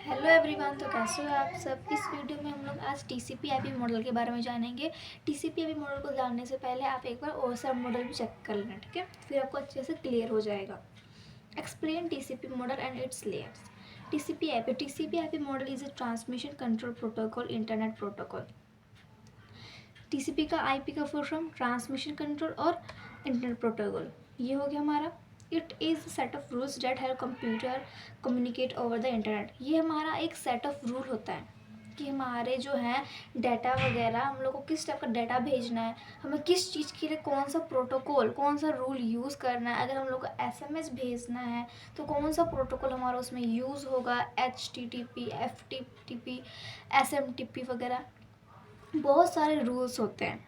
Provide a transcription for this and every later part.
Hello everyone. तो कैसे हो आप सब। इस वीडियो में हम लोग आज टीसीपी आईपी मॉडल के बारे में जानेंगे। टीसीपी आईपी मॉडल को जानने से पहले आप एक बार ओएसआर मॉडल भी चेक कर लेना, ठीक है, फिर आपको अच्छे से क्लियर हो जाएगा। Explain TCP model and it's layers. TCP IP model is a transmission control protocol internet protocol. TCP का आईपी का फुल फॉर्म ट्रांसमिशन कंट्रोल और इंटरनेट प्रोटोकॉल, ये हो गया हमारा। It is set of rules that help computer communicate over the internet. ये हमारा एक सेट ऑफ रूल होता है कि हमारे जो है डाटा वगैरह, हम लोग को किस टाइप का डाटा भेजना है, हमें किस चीज़ के लिए कौन सा प्रोटोकॉल, कौन सा रूल यूज़ करना है। अगर हम लोग को एसएमएस भेजना है तो कौन सा प्रोटोकॉल हमारा उसमें यूज़ होगा, एचटीटीपी, एफटीपी, एसएमटीपी वगैरह, बहुत सारे रूल्स होते हैं,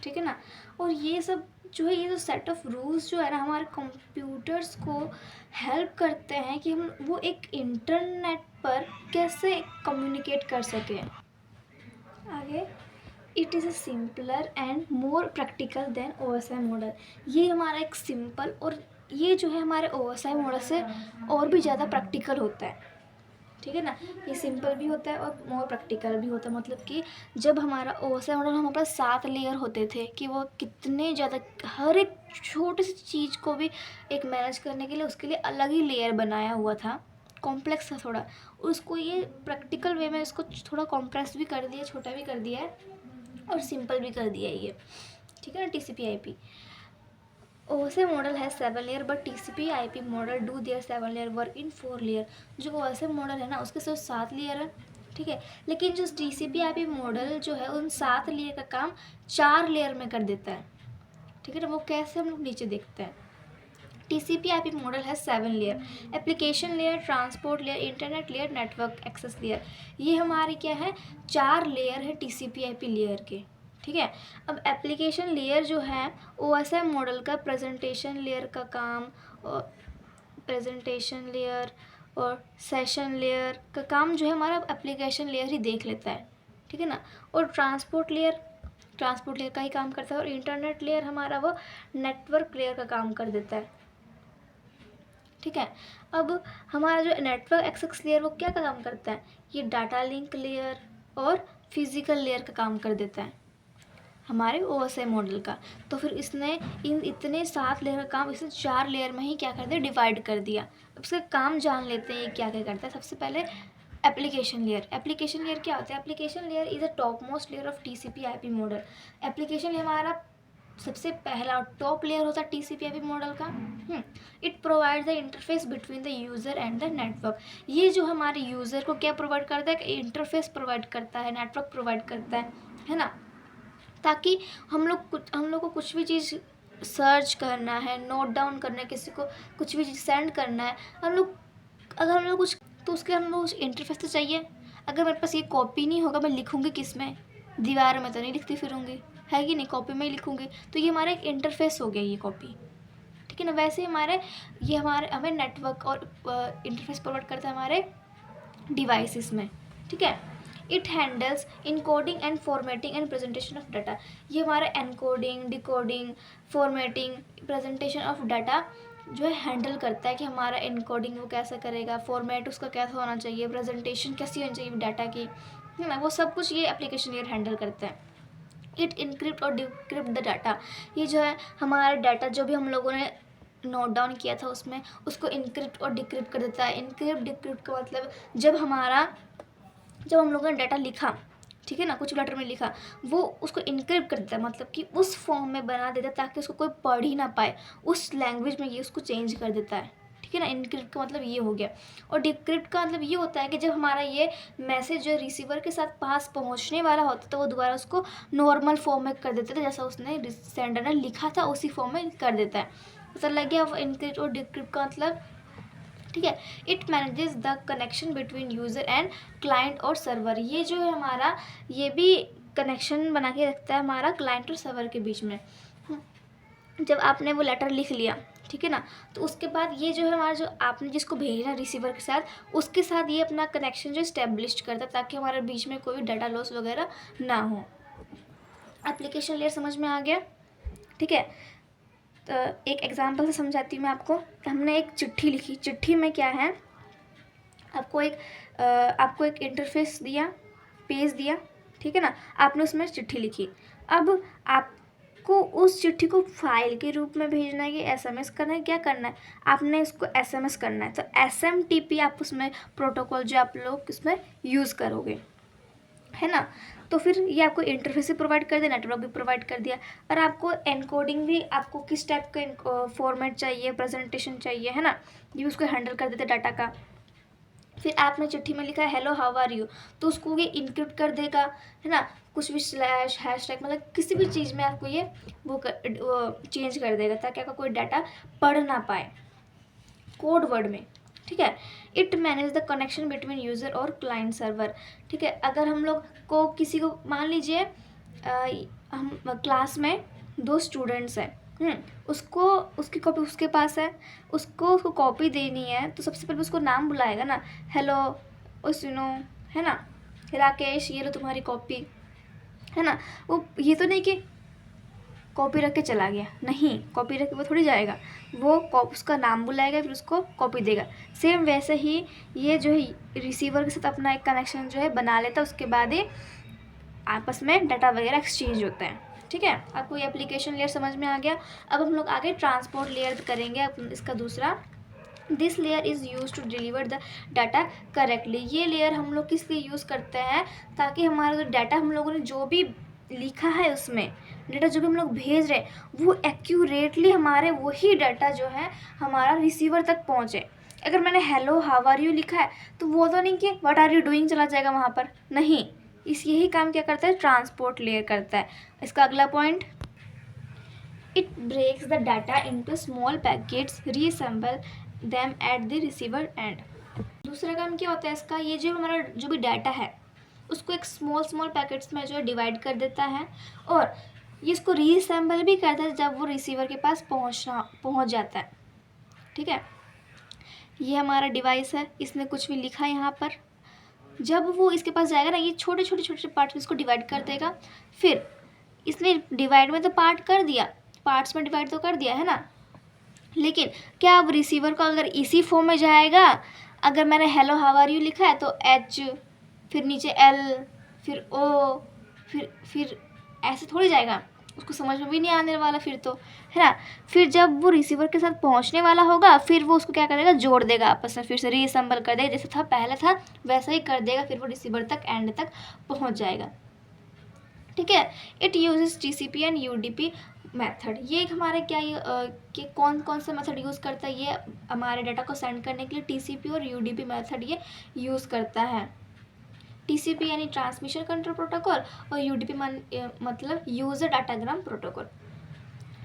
ठीक है ना। और ये सब जो है, ये जो सेट ऑफ रूल्स जो है ना, हमारे कंप्यूटर्स को हेल्प करते हैं कि हम वो एक इंटरनेट पर कैसे कम्युनिकेट कर सकें। आगे, it is a simpler and more practical than OSI model. ये हमारा एक सिंपल, और ये जो है हमारे ओएसआई मॉडल से और भी ज़्यादा प्रैक्टिकल होता है, ठीक है ना। ये सिंपल भी होता है और मोर प्रैक्टिकल भी होता है। मतलब कि जब हमारा ओएसआई मॉडल, हमारे पास 7 लेयर होते थे कि वो कितने ज़्यादा, हर एक छोटी सी चीज़ को भी एक मैनेज करने के लिए उसके लिए अलग ही लेयर बनाया हुआ था, कॉम्प्लेक्स था थोड़ा। उसको ये प्रैक्टिकल वे में इसको थोड़ा कॉम्प्रेस भी कर दिया, छोटा भी कर दिया है और सिंपल भी कर दिया है ये, ठीक है ना। TCP IP OSI model has 7 layer but TCP IP model do their 7 layer work in 4 layer। जो OSI मॉडल है ना, उसके सिर्फ 7 लेयर है, ठीक है। लेकिन जो TCP IP मॉडल जो है उन 7 लेयर का काम 4 लेयर में कर देता है, ठीक है ना। वो कैसे, हम लोग नीचे देखते हैं। TCP IP मॉडल है 7 layer. Application layer, transport layer, internet layer, network access layer. ये हमारे क्या है, 4 लेयर है TCP IP लेयर के, ठीक है। अब एप्लीकेशन लेयर जो है OSI मॉडल का प्रेजेंटेशन लेयर का काम, और प्रेजेंटेशन लेयर और सेशन लेयर का काम जो है हमारा एप्लीकेशन लेयर ही देख लेता है, ठीक है ना। और ट्रांसपोर्ट लेयर का ही काम करता है, और इंटरनेट लेयर हमारा वो नेटवर्क लेयर का काम कर देता है, ठीक है। अब हमारा जो नेटवर्क एक्सेस लेयर, वो क्या काम करता है, ये डाटा लिंक लेयर और फिजिकल लेयर का काम कर देता है हमारे OSI मॉडल का। तो फिर इसने इन इतने 7 लेयर का काम इसने 4 लेयर में ही क्या कर दिया, डिवाइड कर दिया। अब इसका काम जान लेते हैं ये क्या क्या करता है। सबसे पहले एप्लीकेशन लेयर क्या होता है। Application layer is a top most layer of TCP IP model. Application हमारा सबसे पहला टॉप लेयर होता है TCP IP मॉडल का। It provide the interface between the user and the network. ये जो हमारे यूज़र को क्या प्रोवाइड करता है, इंटरफेस प्रोवाइड करता है, नेटवर्क प्रोवाइड करता है ना। ताकि हम लोग को कुछ भी चीज़ सर्च करना है, नोट डाउन करना है, किसी को कुछ भी चीज़ सेंड करना है, अगर हम लोग कुछ, तो उसके हम लोग इंटरफेस तो चाहिए। अगर मेरे पास ये कॉपी नहीं होगा, मैं लिखूँगी किस में, दीवार में तो नहीं लिखती फिरूँगी, है कि नहीं, कॉपी में ही लिखूँगी। तो ये हमारा एक इंटरफेस हो गया ये कॉपी, ठीक है ना। वैसे हमें नेटवर्क और इंटरफेस प्रोवाइड करता है हमारे डिवाइसेस में, ठीक है। It handles encoding and formatting and presentation of data. ये हमारा encoding, decoding, formatting, presentation of data जो है हैंडल करता है कि हमारा इनकोडिंग वो कैसे करेगा, फॉर्मेट उसका कैसा होना चाहिए, प्रेजेंटेशन कैसी होनी चाहिए डाटा की, है ना। वो सब कुछ ये एप्लीकेशन लेयर हैंडल करता है। इट इनक्रिप्ट और डिक्रिप्ट द डाटा। ये जो है हमारा डाटा जो भी हम लोगों ने नोट डाउन किया था उसमें, उसको इनक्रिप्ट और डिक्रिप्ट कर देता है। इनक्रिप्ट डिक्रिप्ट का मतलब जब हम लोगों ने डाटा लिखा, ठीक है ना, कुछ लेटर में लिखा, वो उसको इनक्रिप्ट कर देता है, मतलब कि उस फॉर्म में बना देता है ताकि उसको कोई पढ़ ही ना पाए, उस लैंग्वेज में ये उसको चेंज कर देता है, ठीक है ना। इनक्रिप्ट का मतलब ये हो गया। और डिक्रिप्ट का मतलब ये होता है कि जब हमारा ये मैसेज जो रिसीवर के साथ पास पहुंचने वाला होता है तो वो दोबारा उसको नॉर्मल फॉर्म में कर देते थे, जैसा उसने सेंडर ने लिखा था उसी फॉर्म में कर देता है। पता लग गया इनक्रिप्ट और डिक्रिप्ट का मतलब, ठीक है। It manages the connection between user and client और सर्वर। ये जो है हमारा, ये भी कनेक्शन बना के रखता है हमारा क्लाइंट और सर्वर के बीच में। जब आपने वो लेटर लिख लिया, ठीक है ना, तो उसके बाद ये जो है हमारा, जो आपने जिसको भेजना रिसीवर के साथ, उसके साथ ये अपना कनेक्शन जो इस्टेब्लिश करता है ताकि हमारे बीच में कोई डाटा लॉस वगैरह ना हो। एप्लीकेशन लेयर समझ में आ गया, ठीक है। तो एक एग्जांपल से समझाती हूँ मैं आपको। हमने एक चिट्ठी लिखी, चिट्ठी में क्या है, आपको एक इंटरफेस दिया, पेज दिया, ठीक है ना, आपने उसमें चिट्ठी लिखी। अब आपको उस चिट्ठी को फाइल के रूप में भेजना है कि एसएमएस करना है, क्या करना है, आपने इसको एसएमएस करना है। तो एसएमटीपी आप उसमें प्रोटोकॉल जो आप लोग उसमें यूज़ करोगे, है ना। तो फिर ये आपको इंटरफेस भी प्रोवाइड कर दिया, नेटवर्क भी प्रोवाइड कर दिया, और आपको एनकोडिंग भी, आपको किस टाइप का फॉर्मेट चाहिए, प्रेजेंटेशन चाहिए, है ना, ये उसको हैंडल कर देते डाटा का। फिर आपने चिट्ठी में लिखा है हेलो हाउ आर यू, तो उसको ये इनक्रिप्ट कर देगा, है ना, कुछ भी स्लैश हैशटैग मतलब किसी भी चीज़ में आपको ये वो चेंज कर देगा ताकि आपका कोई डाटा पढ़ ना पाए कोड वर्ड में, ठीक है। It manage the connection between user और क्लाइंट सर्वर, ठीक है। अगर हम लोग को किसी को मान लीजिए हम क्लास में 2 स्टूडेंट्स हैं, उसको उसकी कॉपी उसके पास है, उसको कॉपी देनी है, तो सबसे पहले उसको नाम बुलाएगा ना, हेलो ओ सुनो, है ना, राकेश ये लो तुम्हारी कॉपी, है ना। वो ये तो नहीं कि कॉपी रख के चला गया, नहीं, कॉपी रख के वो थोड़ी जाएगा, वो उसका नाम बुलाएगा फिर उसको कॉपी देगा। सेम वैसे ही ये जो है रिसीवर के साथ अपना एक कनेक्शन जो है बना लेता है, उसके बाद ही आपस में डाटा वगैरह एक्सचेंज होता है, ठीक है। आपको ये एप्लीकेशन लेयर समझ में आ गया। अब हम लोग आगे ट्रांसपोर्ट लेयर करेंगे, इसका दूसरा। This layer is use to deliver the data correctly. ये लेयर हम लोग किस लिए यूज़ करते हैं, ताकि हमारा जो डाटा हम लोगों ने जो भी लिखा है उसमें डाटा जो भी हम लोग भेज रहे हैं वो एक्यूरेटली हमारे वही डाटा जो है हमारा रिसीवर तक पहुँचे। अगर मैंने हेलो हाउ आर यू लिखा है तो वो तो नहीं कि व्हाट आर यू डूइंग चला जाएगा वहाँ पर, नहीं। यही काम क्या करता है, ट्रांसपोर्ट लेयर करता है। इसका अगला point, it breaks the data into small packets, reassemble them at the receiver end. दूसरा काम क्या होता है इसका, ये जो हमारा जो भी डाटा है उसको एक स्मॉल पैकेट्स में जो है डिवाइड कर देता है, और ये इसको रीअसेंबल भी करता है जब वो रिसीवर के पास पहुंच जाता है, ठीक है। ये हमारा डिवाइस है, इसने कुछ भी लिखा है यहाँ पर, जब वो इसके पास जाएगा ना, ये छोटे छोटे पार्ट्स में इसको डिवाइड कर देगा। फिर इसने डिवाइड में तो पार्ट कर दिया, पार्ट्स में डिवाइड तो कर दिया, है ना, लेकिन क्या अब रिसीवर को अगर इसी फॉर्म में जाएगा, अगर मैंने हेलो हाउ आर यू लिखा है तो एच, फिर नीचे एल, फिर ओ, फिर ऐसे थोड़ी जाएगा, उसको समझ में भी नहीं आने वाला फिर तो, है ना। फिर जब वो रिसीवर के साथ पहुंचने वाला होगा फिर वो उसको क्या करेगा, जोड़ देगा आपस में, फिर से रीअसेंबल कर देगा, जैसे था पहले था वैसा ही कर देगा, फिर वो रिसीवर तक एंड तक पहुंच जाएगा, ठीक है। It uses TCP and UDP method. ये हमारे क्या ये कि कौन कौन सा मेथड यूज़ करता है, ये हमारे डाटा को सेंड करने के लिए टीसीपी और यूडीपी मेथड ये यूज़ करता है। टीसीपी यानी ट्रांसमिशन कंट्रोल प्रोटोकॉल, और यूडीपी मतलब यूज़र डाटाग्राम प्रोटोकॉल,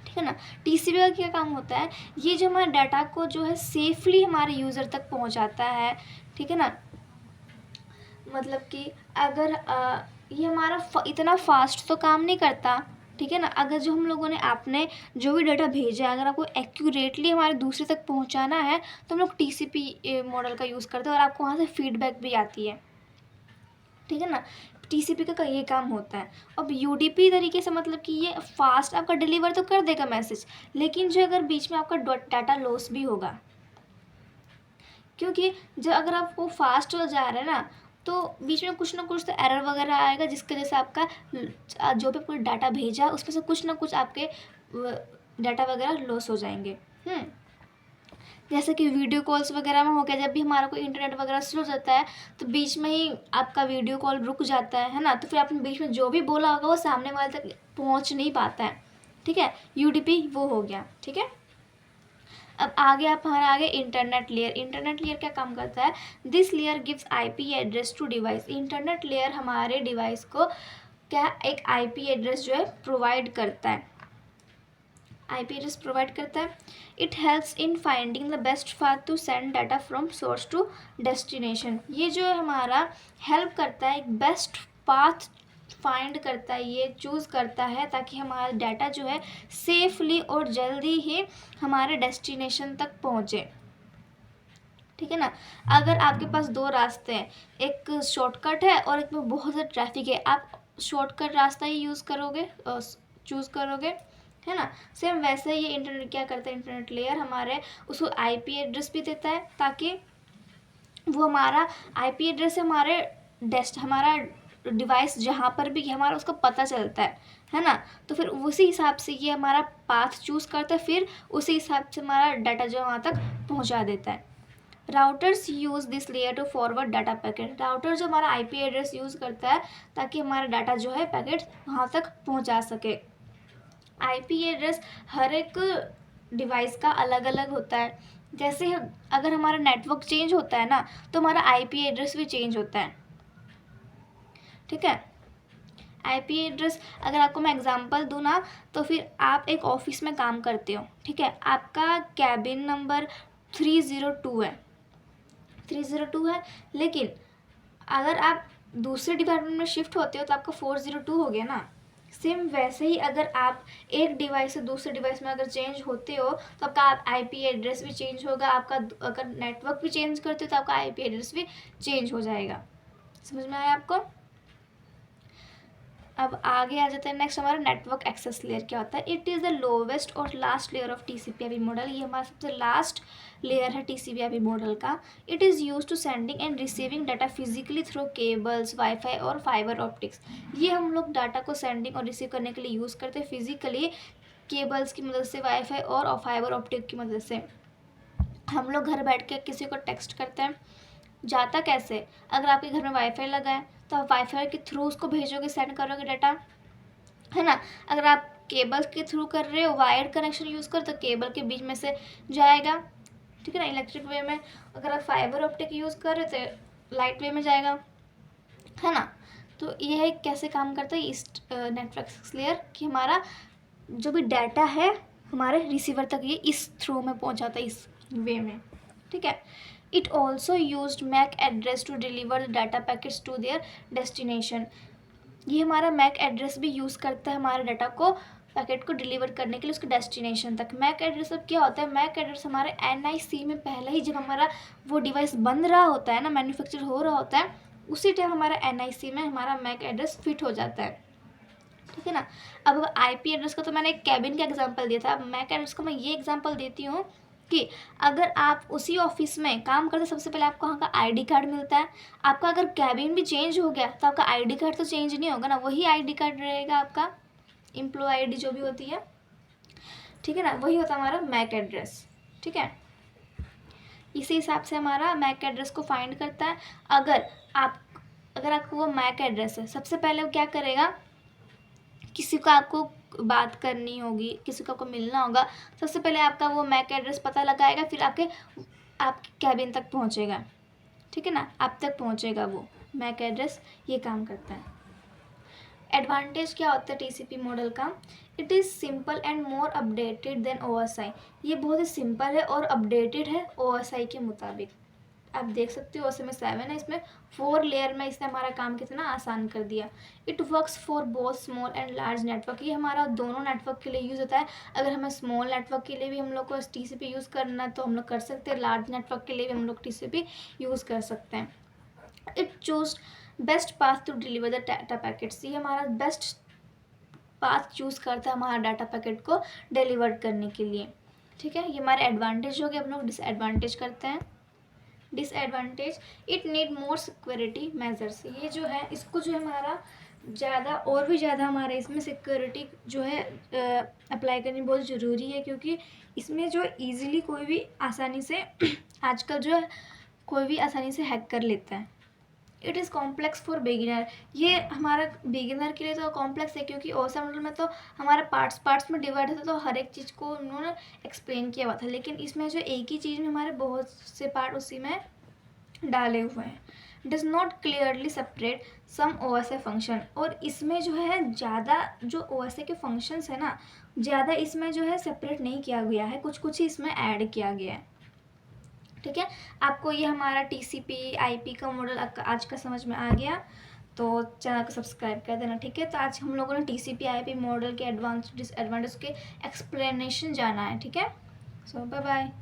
ठीक है ना। टीसीपी का क्या काम होता है, ये जो हमारे डाटा को जो है सेफली हमारे यूज़र तक पहुंचाता है, ठीक है ना। मतलब कि अगर ये हमारा इतना फास्ट तो काम नहीं करता, ठीक है ना। अगर जो हम लोगों ने आपने जो भी डाटा भेजा है अगर आपको एक्यूरेटली हमारे दूसरे तक पहुंचाना है तो हम लोग टीसीपी मॉडल का यूज़ करते हैं, और आपको वहाँ से फीडबैक भी आती है, ठीक है ना। टीसीपी का ये काम होता है। अब यूडीपी तरीके से मतलब कि ये फास्ट आपका डिलीवर तो कर देगा मैसेज, लेकिन जो अगर बीच में आपका डाटा लॉस भी होगा, क्योंकि जब अगर आप वो फास्ट हो जा रहे हैं ना तो बीच में कुछ ना कुछ तो एरर वगैरह आएगा, जिसके वजह से आपका जो भी कोई डाटा भेजा उसमें से कुछ ना कुछ आपके डाटा वगैरह लॉस हो जाएंगे। जैसे कि वीडियो कॉल्स वगैरह में हो गया, जब भी हमारा कोई इंटरनेट वगैरह स्लो जाता है तो बीच में ही आपका वीडियो कॉल रुक जाता है ना, तो फिर आपने बीच में जो भी बोला होगा वो सामने वाले तक पहुंच नहीं पाता है, ठीक है। यूडीपी वो हो गया, ठीक है। अब आगे आप हमारे आगे इंटरनेट लेयर। इंटरनेट लेयर क्या काम करता है, this layer gives IP address to device. Internet layer हमारे डिवाइस को क्या एक आईपी एड्रेस जो है प्रोवाइड करता है, आईपी एड्रेस प्रोवाइड करता है। It helps in finding the best path to send data from source to destination. ये जो है हमारा हेल्प करता है, एक बेस्ट पाथ फाइंड करता है, ये चूज़ करता है ताकि हमारा डाटा जो है सेफली और जल्दी ही हमारे डेस्टिनेशन तक पहुँचे, ठीक है ना। अगर आपके पास 2 रास्ते हैं, एक शॉर्टकट है और एक में बहुत ज़्यादा ट्रैफिक है, आप शॉर्टकट रास्ता ही यूज़ करोगे, चूज़ करोगे, है ना। सेम वैसे ही ये इंटरनेट क्या करता है, इंटरनेट लेयर हमारे उसको आईपी एड्रेस भी देता है ताकि वो हमारा आईपी एड्रेस हमारे हमारा डिवाइस जहाँ पर भी हमारा उसको पता चलता है ना। तो फिर उसी हिसाब से ये हमारा पाथ चूज़ करता है, फिर उसी हिसाब से हमारा डाटा जो वहाँ तक पहुँचा देता है। Routers use this layer to forward data packet. Router जो हमारा आईपी एड्रेस यूज़ करता है ताकि हमारा डाटा जो है पैकेट वहाँ तक पहुँचा सके। आईपी एड्रेस हर एक डिवाइस का अलग अलग होता है। जैसे अगर हमारा नेटवर्क चेंज होता है ना तो हमारा आईपी एड्रेस भी चेंज होता है, ठीक है। आईपी एड्रेस अगर आपको मैं एग्जांपल दूँ ना, तो फिर आप एक ऑफिस में काम करते हो, ठीक है, आपका कैबिन नंबर 302 है, 302 है, लेकिन अगर आप दूसरे डिपार्टमेंट में शिफ्ट होते हो तो आपका 402 हो गया ना। सेम वैसे ही अगर आप एक डिवाइस से दूसरे डिवाइस में अगर चेंज होते हो तो आपका आईपी एड्रेस भी चेंज होगा। आपका अगर नेटवर्क भी चेंज करते हो तो आपका आईपी एड्रेस भी चेंज हो जाएगा। समझ में आया आपको? अब आगे आ जाते हैं। नेक्स्ट हमारा नेटवर्क एक्सेस लेयर क्या होता है। इट इज़ द लोवेस्ट और last layer of TCP IP model. ये हमारा सबसे लास्ट लेयर है टीसीपी/आईपी मॉडल का। It is use to sending and receiving data physically through cables, wifi और फाइबर ऑप्टिक्स। ये हम लोग डाटा को सेंडिंग और रिसीव करने के लिए यूज़ करते हैं फिजिकली, केबल्स की मदद से, वाईफाई और फाइबर ऑप्टिक की मदद से। हम लोग घर बैठ के किसी को टेक्स्ट करते हैं, जाता कैसे? अगर आपके घर में वाईफाई लगा है तो आप वाईफाई के थ्रू उसको भेजोगे, सेंड करोगे डाटा, है ना। अगर आप केबल के थ्रू कर रहे हो, वायर्ड कनेक्शन यूज़ कर, तो केबल के बीच में से जाएगा, ठीक है ना, इलेक्ट्रिक वे में। अगर आप फाइबर ऑप्टिक यूज़ कर रहे हो तो लाइट वे में जाएगा, है ना। तो ये है कैसे काम करता है इस नेटवर्क लेयर कि हमारा जो भी डाटा है हमारे रिसीवर तक ये इस थ्रू में पहुंचाता है, इस वे में, ठीक है। It also use MAC address to deliver the data packets to their destination. ये हमारा मैक एड्रेस भी यूज़ करता है हमारे डाटा को, पैकेट को डिलीवर करने के लिए उसके डेस्टिनेशन तक। मैक एड्रेस अब क्या होता है? मैक एड्रेस हमारे एनआईसी में पहले ही जब हमारा वो डिवाइस बन रहा होता है ना, मैन्युफैक्चर हो रहा होता है, उसी टाइम हमारा एनआईसी में हमारा मैक एड्रेस फिट हो जाता है, ठीक है ना। अब आईपी एड्रेस का तो मैंने एक कैबिन का एग्जांपल दिया था। अब मैक एड्रेस का मैं ये एग्जांपल देती हूँ कि अगर आप उसी ऑफिस में काम करते, सबसे पहले आपको वहाँ का आईडी कार्ड मिलता है। आपका अगर कैबिन भी चेंज हो गया तो आपका आईडी कार्ड तो चेंज नहीं होगा ना, वही आईडी कार्ड रहेगा आपका, एम्प्लॉय आईडी जो भी होती है, ठीक है ना, वही होता है हमारा मैक एड्रेस, ठीक है। इसी हिसाब से हमारा मैक एड्रेस को फाइंड करता है। अगर आपको वो मैक एड्रेस है, सबसे पहले वो क्या करेगा, किसी को आपको बात करनी होगी, किसी को आपको मिलना होगा, सबसे पहले आपका वो मैक एड्रेस पता लगाएगा, फिर आपके कैबिन तक पहुंचेगा, ठीक है ना, आप तक पहुंचेगा वो मैक एड्रेस। ये काम करता है। एडवांटेज क्या होता है टीसीपी मॉडल का? It is simple and more updated than OSI. ये बहुत ही सिंपल है और अपडेटेड है ओएसआई के मुताबिक। आप देख सकते हो OSI में 7 है, इसमें 4 लेयर में इसने हमारा काम कितना आसान कर दिया। It works for both small and large network. ये हमारा दोनों नेटवर्क के लिए यूज़ होता है। अगर हमें स्मॉल नेटवर्क के लिए भी हम लोग को टीसीपी यूज़ करना है तो हम लोग कर सकते हैं, लार्ज नेटवर्क के लिए भी हम लोग टीसीपी यूज़ कर सकते हैं। It choose best path to deliver the data packets. ये हमारा बेस्ट पाथ चूज़ करता है हमारा डाटा पैकेट को डिलीवर करने के लिए, ठीक है। ये हमारे एडवांटेज हो गए। हम लोग डिसएडवांटेज करते हैं। Disadvantage, it need more security measures. ये जो है इसको जो है हमारा ज़्यादा और भी ज़्यादा हमारे इसमें सिक्योरिटी जो है अप्लाई करनी बहुत ज़रूरी है, क्योंकि इसमें जो ईज़िली कोई भी आसानी से आजकल जो है कोई भी आसानी से हैक कर लेता है। It is complex for beginner. ये हमारा बिगिनर के लिए तो कॉम्प्लेक्स है, क्योंकि OSI मॉडल में तो हमारा पार्ट्स में डिवाइड होता है, तो हर एक चीज़ को उन्होंने एक्सप्लेन किया हुआ था। लेकिन इसमें जो एक ही चीज़ में हमारे बहुत से पार्ट उसी में डाले हुए हैं। Does not clearly separate some OSI function. और इसमें जो है ज़्यादा जो OSI के फंक्शंस है ना, ज़्यादा इसमें जो है सेपरेट नहीं किया गया है, कुछ कुछ ही इसमें ऐड किया गया है, ठीक है। आपको ये हमारा TCP/IP का मॉडल आज का समझ में आ गया तो चैनल को सब्सक्राइब कर देना, ठीक है। तो आज हम लोगों ने TCP/IP मॉडल के एडवांस डिसएडवांटेज के एक्सप्लेनेशन जाना है, ठीक है। सो बाय बाय।